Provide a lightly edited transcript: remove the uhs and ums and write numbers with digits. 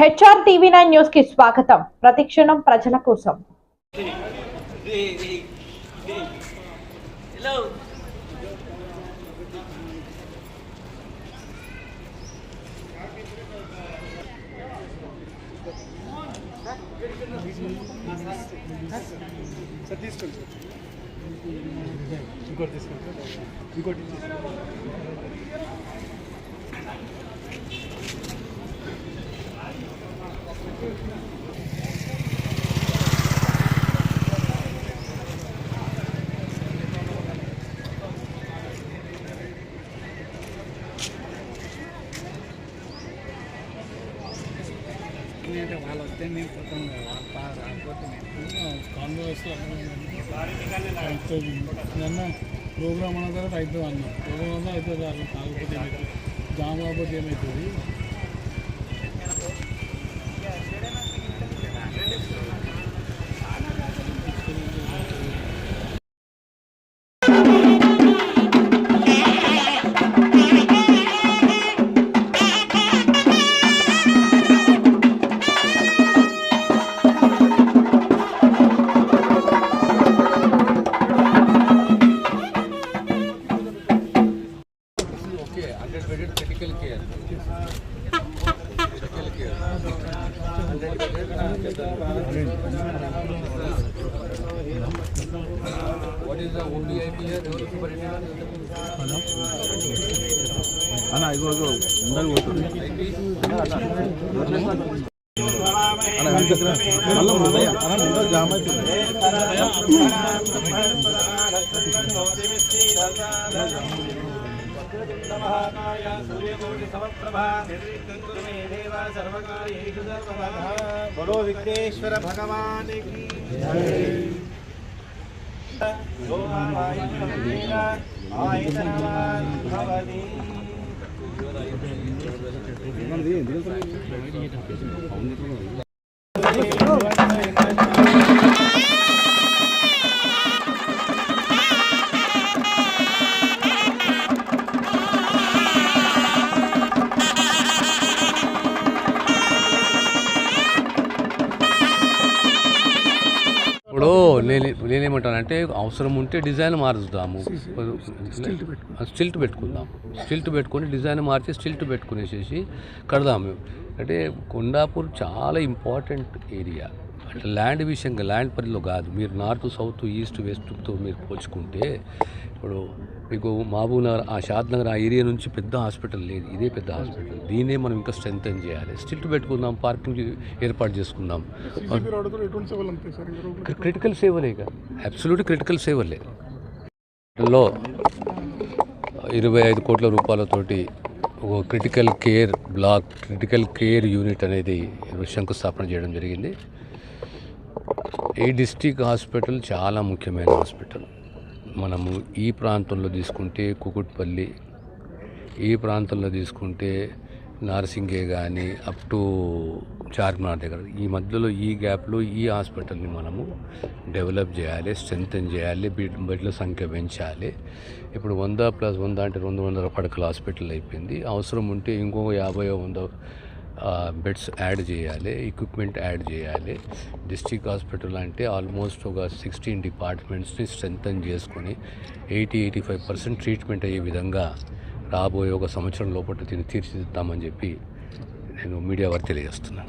HR TV9 news కి స్వాగతం. ప్రతిక్షణం ప్రజల కోసం. వాళ్ళు వస్తే నేను పోతాం కాంగ్రెస్లో అవుతుంది ప్రోగ్రామ్ అన్న తర్వాత అవుతుంది అన్న ప్రోగ్రామ్ అంతా అవుతుంది అసలు కాకపోతే ఏమవుతుంది జామ్ కాకపోతే ఏమవుతుంది. Critical care. What is the OPIP here? Ana, I go. Undal go. Ana, Allah mudaya. Ana, undal jama itu. बोलो विघ्नेश्वर भगवान की ఇప్పుడు నేనేమంటానంటే అవసరం ఉంటే డిజైన్ మారుద్దాము, స్టిల్ట్ పెట్టుకుందాం, స్టిల్ట్ పెట్టుకొని డిజైన్ మార్చి స్టిల్ట్ పెట్టుకునేసేసి కడదాము. అంటే కొండాపూర్ చాలా ఇంపార్టెంట్ ఏరియా. అంటే ల్యాండ్ విషయంగా ల్యాండ్ పరిధిలో కాదు, మీరు నార్త్ సౌత్ ఈస్ట్ వెస్ట్తో మీరు పోల్చుకుంటే ఇప్పుడు మీకు మహబూబ్నగర్ ఆ షాద్నగర్ ఆ ఏరియా నుంచి పెద్ద హాస్పిటల్ లేదు, ఇదే పెద్ద హాస్పిటల్. దీన్నే మనం ఇంకా స్ట్రెంగ్తన్ చేయాలి, స్టిల్ట్ పెట్టుకుందాం, పార్కింగ్ ఏర్పాటు చేసుకుందాం. క్రిటికల్ సేవలే ఇక అబ్సల్యూట్ క్రిటికల్ సేవలే. లో 25 కోట్ల రూపాయలతోటి ఒక critical care black, critical care unit అనేది శంకుస్థాపన చేయడం జరిగింది. ఈ డిస్ట్రిక్ట్ హాస్పిటల్ చాలా ముఖ్యమైన హాస్పిటల్. మనము ఈ ప్రాంతంలో తీసుకుంటే కుకుట్పల్లి, ఈ ప్రాంతంలో తీసుకుంటే నార్సింగే కానీ అప్ టు చార్మినార్ దగ్గర, ఈ మధ్యలో ఈ గ్యాప్లో ఈ హాస్పిటల్ని మనము డెవలప్ చేయాలి, స్ట్రెంగ్తన్ చేయాలి, బెడ్ల సంఖ్య పెంచాలి. ఇప్పుడు 100+100 అంటే 200 పడకల హాస్పిటల్ అయిపోయింది. అవసరం ఉంటే ఇంకొక 50-100 బెడ్స్ యాడ్ చేయాలి, ఎక్విప్మెంట్ యాడ్ చేయాలి. డిస్ట్రిక్ట్ హాస్పిటల్ అంటే ఆల్మోస్ట్ ఒక 16 డిపార్ట్మెంట్స్ని స్ట్రెంగ్తన్ చేసుకొని 80-85% ట్రీట్మెంట్ అయ్యే విధంగా రాబోయే ఒక సంవత్సరం లోపల దీన్ని తీర్చిదిద్దామని చెప్పి నేను మీడియా వారికి తెలియజేస్తున్నాను.